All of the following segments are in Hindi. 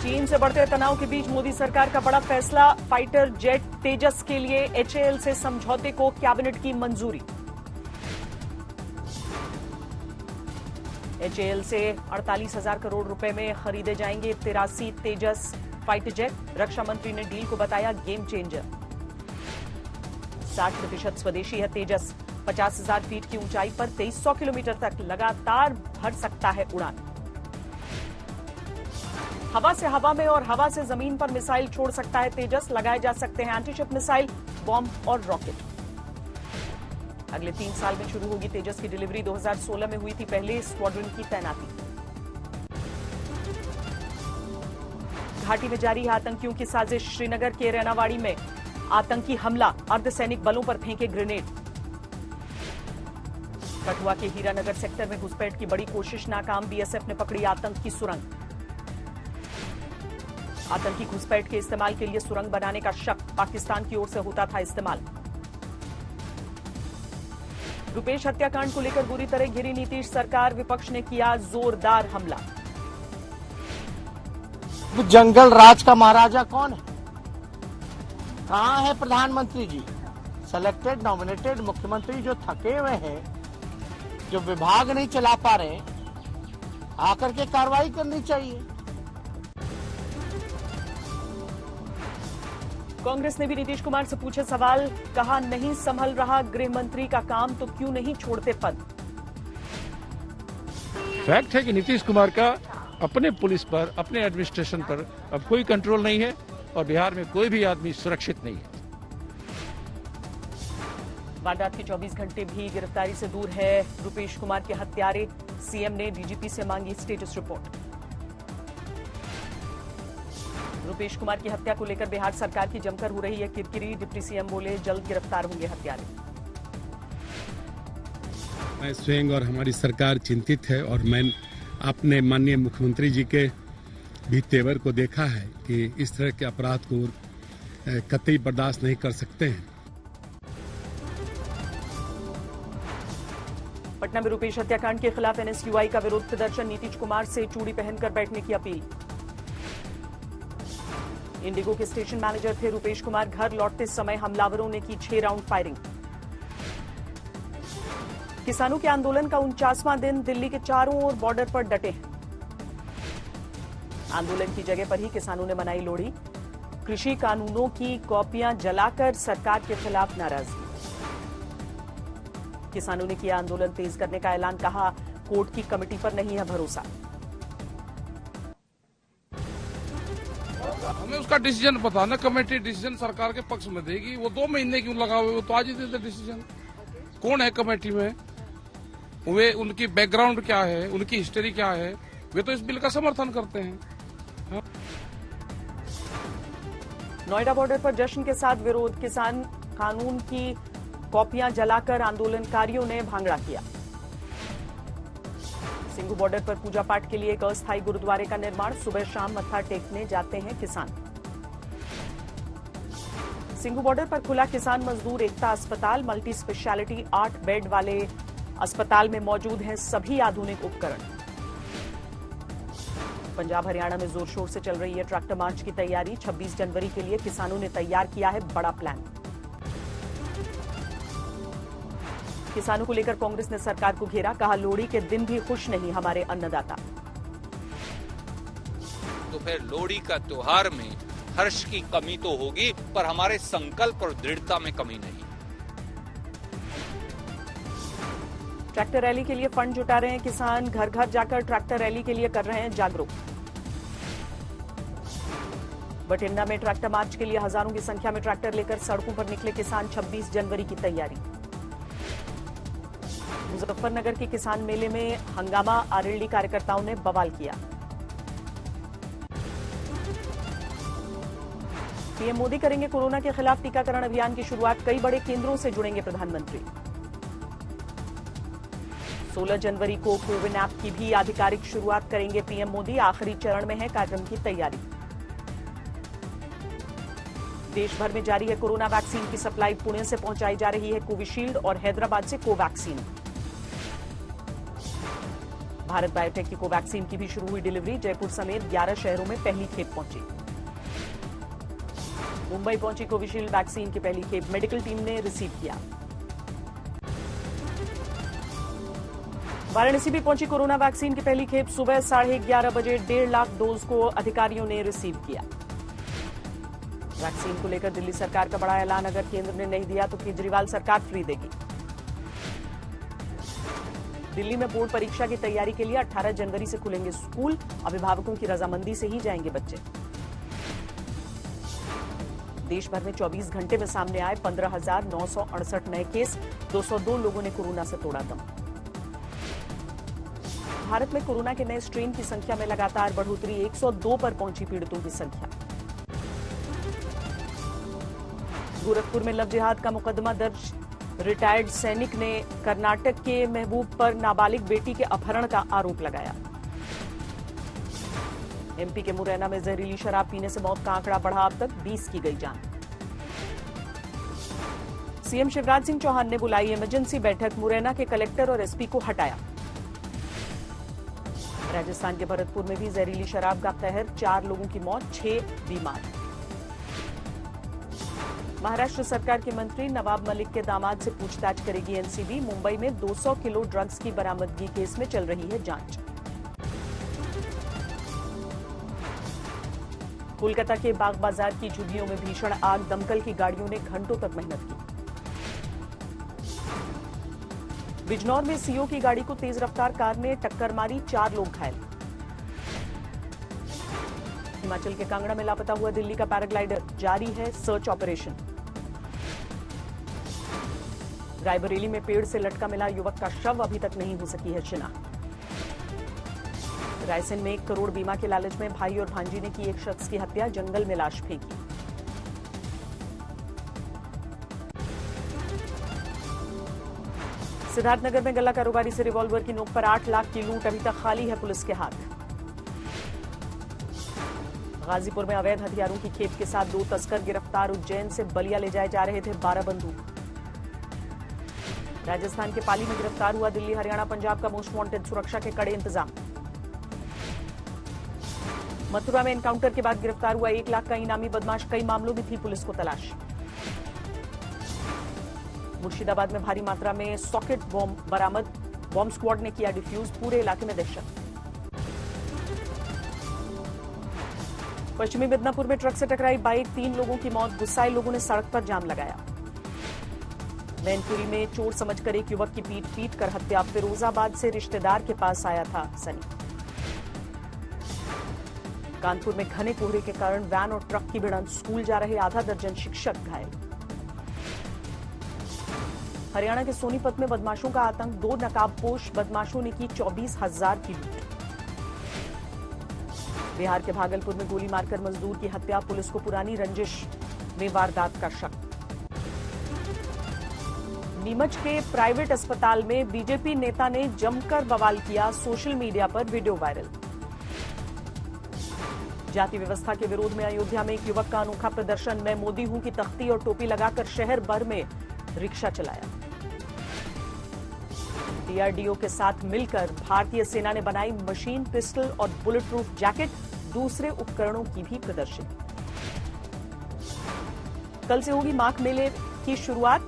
चीन से बढ़ते तनाव के बीच मोदी सरकार का बड़ा फैसला, फाइटर जेट तेजस के लिए HAL से समझौते को कैबिनेट की मंजूरी। HAL से 48,000 करोड़ रुपए में खरीदे जाएंगे 83 तेजस फाइटर जेट। रक्षा मंत्री ने डील को बताया गेम चेंजर। 60% स्वदेशी है तेजस। 50,000 फीट की ऊंचाई पर 2300 किलोमीटर तक लगातार भर सकता है उड़ान। हवा से हवा में और हवा से जमीन पर मिसाइल छोड़ सकता है तेजस। लगाए जा सकते हैं एंटीशिप मिसाइल, बॉम्ब और रॉकेट। अगले 3 साल में शुरू होगी तेजस की डिलीवरी। 2016 में हुई थी पहले स्क्वाड्रन की तैनाती। घाटी में जारी है आतंकियों की साजिश। श्रीनगर के रैनावाड़ी में आतंकी हमला, अर्धसैनिक बलों पर फेंके ग्रेनेड। कठुआ के हीरानगर सेक्टर में घुसपैठ की बड़ी कोशिश नाकाम। BSF ने पकड़ी आतंक की सुरंग। आतंकी घुसपैठ के इस्तेमाल के लिए सुरंग बनाने का शक, पाकिस्तान की ओर से होता था इस्तेमाल। रुपेश हत्याकांड को लेकर बुरी तरह घिरी नीतीश सरकार। विपक्ष ने किया जोरदार हमला। जंगल राज का महाराजा कौन है? कहां है प्रधानमंत्री जी? सेलेक्टेड नॉमिनेटेड मुख्यमंत्री जो थके हुए हैं, जो विभाग नहीं चला पा रहे, आकर के कार्रवाई करनी चाहिए। कांग्रेस ने भी नीतीश कुमार से पूछे सवाल। कहा नहीं संभल रहा गृह मंत्री का काम तो क्यों नहीं छोड़ते पद। फैक्ट है कि नीतीश कुमार का अपने पुलिस पर, अपने एडमिनिस्ट्रेशन पर अब कोई कंट्रोल नहीं है और बिहार में कोई भी आदमी सुरक्षित नहीं है। वारदात के 24 घंटे भी गिरफ्तारी से दूर है रुपेश कुमार के हत्यारे। सीएम ने डीजीपी से मांगी स्टेटस रिपोर्ट। रुपेश कुमार की हत्या को लेकर बिहार सरकार की जमकर हो रही है किरकिरी। डिप्टी सीएम बोले जल्द गिरफ्तार होंगे हत्यारे। मैं स्वयं और हमारी सरकार चिंतित है और मैं अपने माननीय मुख्यमंत्री जी के भी तेवर को देखा है कि इस तरह के अपराध को कतई बर्दाश्त नहीं कर सकते हैं। पटना में रुपेश हत्याकांड के खिलाफ NSUI का विरोध प्रदर्शन। नीतीश कुमार से चूड़ी पहनकर बैठने की अपील। इंडिगो के स्टेशन मैनेजर थे रुपेश कुमार। घर लौटते समय हमलावरों ने की 6 राउंड फायरिंग। किसानों के आंदोलन का 49वां दिन। दिल्ली के चारों ओर बॉर्डर पर डटे हैं। आंदोलन की जगह पर ही किसानों ने मनाई लोहड़ी। कृषि कानूनों की कॉपियां जलाकर सरकार के खिलाफ नाराजगी। किसानों ने किया आंदोलन तेज करने का ऐलान। कहा कोर्ट की कमेटी पर नहीं है भरोसा। हमें उसका डिसीजन पता ना, कमेटी डिसीजन सरकार के पक्ष में देगी। वो 2 महीने क्यों लगा हुए, वो तो आज ही देते डिसीजन। कौन है कमेटी में, वे उनकी बैकग्राउंड क्या है, उनकी हिस्ट्री क्या है, वे तो इस बिल का समर्थन करते हैं। हाँ? नोएडा बॉर्डर पर जश्न के साथ विरोध। किसान कानून की कॉपियां जलाकर आंदोलनकारियों ने भांगड़ा किया। सिंघू बॉर्डर पर पूजा पाठ के लिए एक अस्थायी गुरुद्वारे का निर्माण। सुबह शाम मत्था टेकने जाते हैं किसान। सिंघू बॉर्डर पर खुला किसान मजदूर एकता अस्पताल। मल्टी स्पेशलिटी 8 बेड वाले अस्पताल में मौजूद हैं सभी आधुनिक उपकरण। पंजाब हरियाणा में जोर शोर से चल रही है ट्रैक्टर मार्च की तैयारी। 26 जनवरी के लिए किसानों ने तैयार किया है बड़ा प्लान। किसानों को लेकर कांग्रेस ने सरकार को घेरा। कहा लोहड़ी के दिन भी खुश नहीं हमारे अन्नदाता। तो फिर लोहड़ी का त्योहार में हर्ष की कमी तो होगी, पर हमारे संकल्प और दृढ़ता में कमी नहीं। ट्रैक्टर रैली के लिए फंड जुटा रहे हैं किसान। घर घर जाकर ट्रैक्टर रैली के लिए कर रहे हैं जागरूक। बठिंडा में ट्रैक्टर मार्च के लिए हजारों की संख्या में ट्रैक्टर लेकर सड़कों पर निकले किसान। 26 जनवरी की तैयारी। मुजफ्फरनगर के किसान मेले में हंगामा। आरएलडी कार्यकर्ताओं ने बवाल किया। पीएम मोदी करेंगे कोरोना के खिलाफ टीकाकरण अभियान की शुरुआत। कई बड़े केंद्रों से जुड़ेंगे प्रधानमंत्री। 16 जनवरी को कोविन ऐप की भी आधिकारिक शुरुआत करेंगे पीएम मोदी। आखिरी चरण में है कार्यक्रम की तैयारी। देश भर में जारी है कोरोना वैक्सीन की सप्लाई। पुणे से पहुंचाई जा रही है कोविशील्ड और हैदराबाद से कोवैक्सीन। भारत बायोटेक की कोवैक्सीन की भी शुरू हुई डिलीवरी। जयपुर समेत 11 शहरों में पहली खेप पहुंची। मुंबई पहुंची कोविशील्ड वैक्सीन की पहली खेप, मेडिकल टीम ने रिसीव किया। वाराणसी भी पहुंची कोरोना वैक्सीन की पहली खेप। सुबह 11:30 बजे 1.5 लाख डोज को अधिकारियों ने रिसीव किया। वैक्सीन को लेकर दिल्ली सरकार का बड़ा ऐलान, अगर केंद्र ने नहीं दिया तो केजरीवाल सरकार फ्री देगी। दिल्ली में बोर्ड परीक्षा की तैयारी के लिए 18 जनवरी से खुलेंगे स्कूल। अभिभावकों की रजामंदी से ही जाएंगे बच्चे। देश भर में 24 घंटे में सामने आए 15,968 नए केस। 202 लोगों ने कोरोना से तोड़ा दम। भारत में कोरोना के नए स्ट्रेन की संख्या में लगातार बढ़ोतरी। 102 पर पहुंची पीड़ितों की संख्या। गोरखपुर में लव जिहाद का मुकदमा दर्ज। रिटायर्ड सैनिक ने कर्नाटक के महबूब पर नाबालिग बेटी के अपहरण का आरोप लगाया। एमपी के मुरैना में जहरीली शराब पीने से मौत का आंकड़ा बढ़ा, अब तक 20 की गई जान। सीएम शिवराज सिंह चौहान ने बुलाई इमरजेंसी बैठक। मुरैना के कलेक्टर और एसपी को हटाया। राजस्थान के भरतपुर में भी जहरीली शराब का कहर, 4 लोगों की मौत, 6 बीमार। महाराष्ट्र सरकार के मंत्री नवाब मलिक के दामाद से पूछताछ करेगी एनसीबी। मुंबई में 200 किलो ड्रग्स की बरामदगी केस में चल रही है जांच। कोलकाता के बाग बाजार की झुग्गियों में भीषण आग, दमकल की गाड़ियों ने घंटों तक मेहनत की। बिजनौर में सीओ की गाड़ी को तेज रफ्तार कार ने टक्कर मारी, 4 लोग घायल। हिमाचल के कांगड़ा में लापता हुआ दिल्ली का पैराग्लाइडर, जारी है सर्च ऑपरेशन। रायबरेली में पेड़ से लटका मिला युवक का शव, अभी तक नहीं हो सकी है शिनाख्त। रायसेन में 1 करोड़ बीमा के लालच में भाई और भांजी ने की एक शख्स की हत्या, जंगल में लाश फेंकी। सिद्धार्थनगर में गल्ला कारोबारी से रिवॉल्वर की नोक पर 8 लाख की लूट, अभी तक खाली है पुलिस के हाथ। गाजीपुर में अवैध हथियारों की खेप के साथ 2 तस्कर गिरफ्तार। उज्जैन से बलिया ले जाए जा रहे थे 12 बंदूक। राजस्थान के पाली में गिरफ्तार हुआ दिल्ली हरियाणा पंजाब का मोस्ट वांटेड, सुरक्षा के कड़े इंतजाम। मथुरा में एनकाउंटर के बाद गिरफ्तार हुआ 1 लाख का इनामी बदमाश, कई मामलों में थी पुलिस को तलाश। मुर्शिदाबाद में भारी मात्रा में सॉकेट बॉम्ब बरामद, बॉम्ब स्क्वाड ने किया डिफ्यूज, पूरे इलाके में दहशत। पश्चिमी मिदनापुर में ट्रक से टकराई बाइक, 3 लोगों की मौत, गुस्साए लोगों ने सड़क पर जाम लगाया। मैनपुरी में चोर समझकर एक युवक की पीट कर हत्या, फिरोजाबाद से रिश्तेदार के पास आया था सनी। कानपुर में घने कोहरे के कारण वैन और ट्रक की भिड़ंत, स्कूल जा रहे आधा दर्जन शिक्षक घायल। हरियाणा के सोनीपत में बदमाशों का आतंक, 2 नकाबपोश बदमाशों ने की 24,000 की लूट। बिहार के भागलपुर में गोली मारकर मजदूर की हत्या, पुलिस को पुरानी रंजिश में वारदात का शक। नीमच के प्राइवेट अस्पताल में बीजेपी नेता ने जमकर बवाल किया, सोशल मीडिया पर वीडियो वायरल। जाति व्यवस्था के विरोध में अयोध्या में एक युवक का अनोखा प्रदर्शन, मैं मोदी हूं की तख्ती और टोपी लगाकर शहर भर में रिक्शा चलाया। डीआरडीओ के साथ मिलकर भारतीय सेना ने बनाई मशीन पिस्टल और बुलेट प्रूफ जैकेट, दूसरे उपकरणों की भी प्रदर्शनी। कल से होगी माघ मेले की शुरुआत।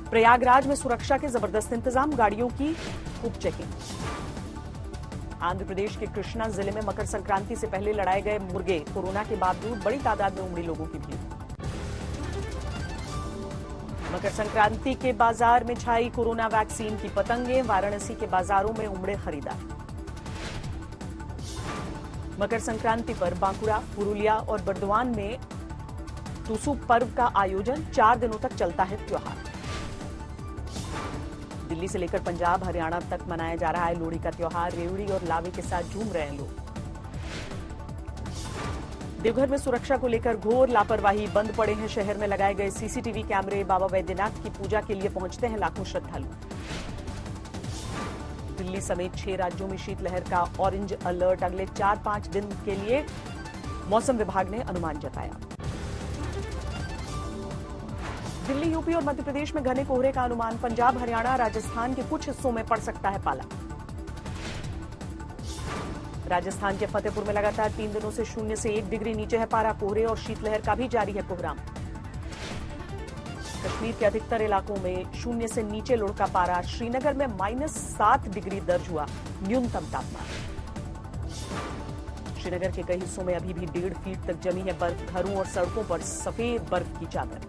प्रयागराज में सुरक्षा के जबरदस्त इंतजाम, गाड़ियों की खूब चेकिंग। आंध्र प्रदेश के कृष्णा जिले में मकर संक्रांति से पहले लड़ाए गए मुर्गे, कोरोना के बावजूद बड़ी तादाद में उमड़ी लोगों की भीड़। मकर संक्रांति के बाजार में छाई कोरोना वैक्सीन की पतंगें, वाराणसी के बाजारों में उमड़े खरीदार। मकर संक्रांति पर बांकुड़ा, पुरुलिया और बर्दवान में टूसू पर्व का आयोजन, 4 दिनों तक चलता है त्योहार। दिल्ली से लेकर पंजाब हरियाणा तक मनाया जा रहा है लोहड़ी का त्योहार, रेवड़ी और लावे के साथ झूम रहे हैं लोग। देवघर में सुरक्षा को लेकर घोर लापरवाही, बंद पड़े हैं शहर में लगाए गए सीसीटीवी कैमरे, बाबा वैद्यनाथ की पूजा के लिए पहुंचते हैं लाखों श्रद्धालु। दिल्ली समेत 6 राज्यों में शीतलहर का ऑरेंज अलर्ट, अगले 4-5 दिन के लिए मौसम विभाग ने अनुमान जताया। दिल्ली, यूपी और मध्य प्रदेश में घने कोहरे का अनुमान, पंजाब हरियाणा राजस्थान के कुछ हिस्सों में पड़ सकता है पाला। राजस्थान के फतेहपुर में लगातार 3 दिनों से 0 से 1 डिग्री नीचे है पारा। कोहरे और शीतलहर का भी जारी है कोहराम। कश्मीर के अधिकतर इलाकों में 0 से नीचे लुढ़का पारा। श्रीनगर में -7 डिग्री दर्ज हुआ न्यूनतम तापमान। श्रीनगर के कई हिस्सों में अभी भी 1.5 फीट तक जमी है बर्फ। घरों और सड़कों पर सफेद बर्फ की चादर।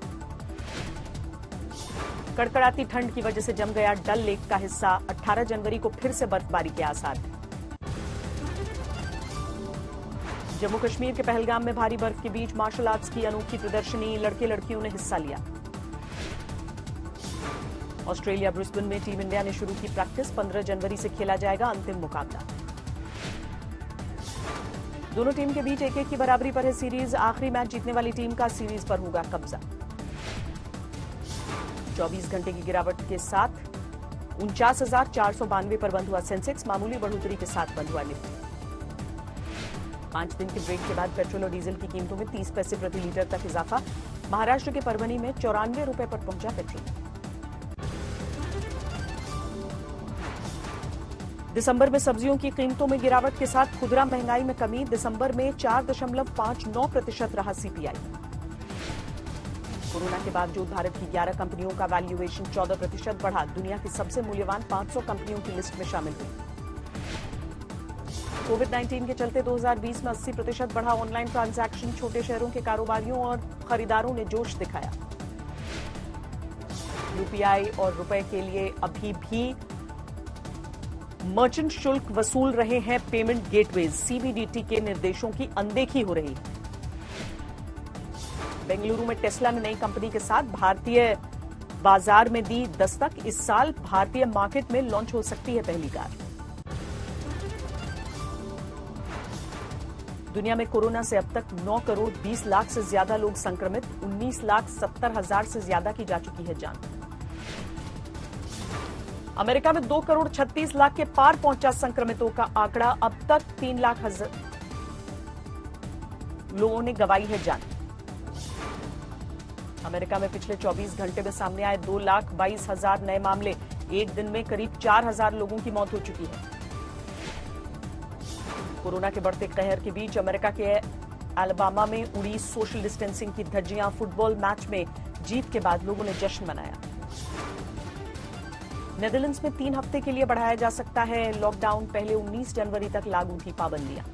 कड़कड़ाती ठंड की वजह से जम गया डल लेक का हिस्सा। 18 जनवरी को फिर से बर्फबारी के आसार हैं। जम्मू कश्मीर के पहलगाम में भारी बर्फ के बीच मार्शल आर्ट्स की अनोखी प्रदर्शनी। लड़के लड़कियों ने हिस्सा लिया। ऑस्ट्रेलिया ब्रिस्बेन में टीम इंडिया ने शुरू की प्रैक्टिस। 15 जनवरी से खेला जाएगा अंतिम मुकाबला। दोनों टीम के बीच 1-1 की बराबरी पर है सीरीज। आखिरी मैच जीतने वाली टीम का सीरीज पर होगा कब्जा। 24 घंटे की गिरावट के साथ 49,492 पर बंद हुआ सेंसेक्स। मामूली बढ़ोतरी के साथ बंद हुआ निफ्टी। 5 दिन के ब्रेक के बाद पेट्रोल और डीजल की कीमतों में 30 पैसे प्रति लीटर तक इजाफा। महाराष्ट्र के परभनी में 94 रुपए पर पहुंचा पेट्रोल। दिसंबर में सब्जियों की कीमतों में गिरावट के साथ खुदरा महंगाई में कमी। दिसंबर में 4.59% रहा सीपीआई। कोरोना के बावजूद भारत की 11 कंपनियों का वैल्यूएशन 14% बढ़ा। दुनिया की सबसे मूल्यवान 500 कंपनियों की लिस्ट में शामिल हुई। कोविड-19 के चलते 2020 में 80% बढ़ा ऑनलाइन ट्रांजैक्शन। छोटे शहरों के कारोबारियों और खरीदारों ने जोश दिखाया। यूपीआई और रुपए के लिए अभी भी मर्चेंट शुल्क वसूल रहे हैं पेमेंट गेटवेज। सीबीडीटी के निर्देशों की अनदेखी हो रही है। बेंगलुरु में टेस्ला ने नई कंपनी के साथ भारतीय बाजार में दी दस्तक। इस साल भारतीय मार्केट में लॉन्च हो सकती है पहली कार। दुनिया में कोरोना से अब तक 9 करोड़ 20 लाख से ज्यादा लोग संक्रमित। 19,70,000 से ज्यादा की जा चुकी है जान। अमेरिका में 2 करोड़ 36 लाख के पार पहुंचा संक्रमितों का आंकड़ा। अब तक 3 लाख लोगों ने गंवाई है जान। अमेरिका में पिछले 24 घंटे में सामने आए 2,22,000 नए मामले। एक दिन में करीब 4,000 लोगों की मौत हो चुकी है। कोरोना के बढ़ते कहर के बीच अमेरिका के अलाबामा में उड़ी सोशल डिस्टेंसिंग की धज्जियां। फुटबॉल मैच में जीत के बाद लोगों ने जश्न मनाया। नेदरलैंड्स में 3 हफ्ते के लिए बढ़ाया जा सकता है लॉकडाउन। पहले 19 जनवरी तक लागू थी पाबंदियां।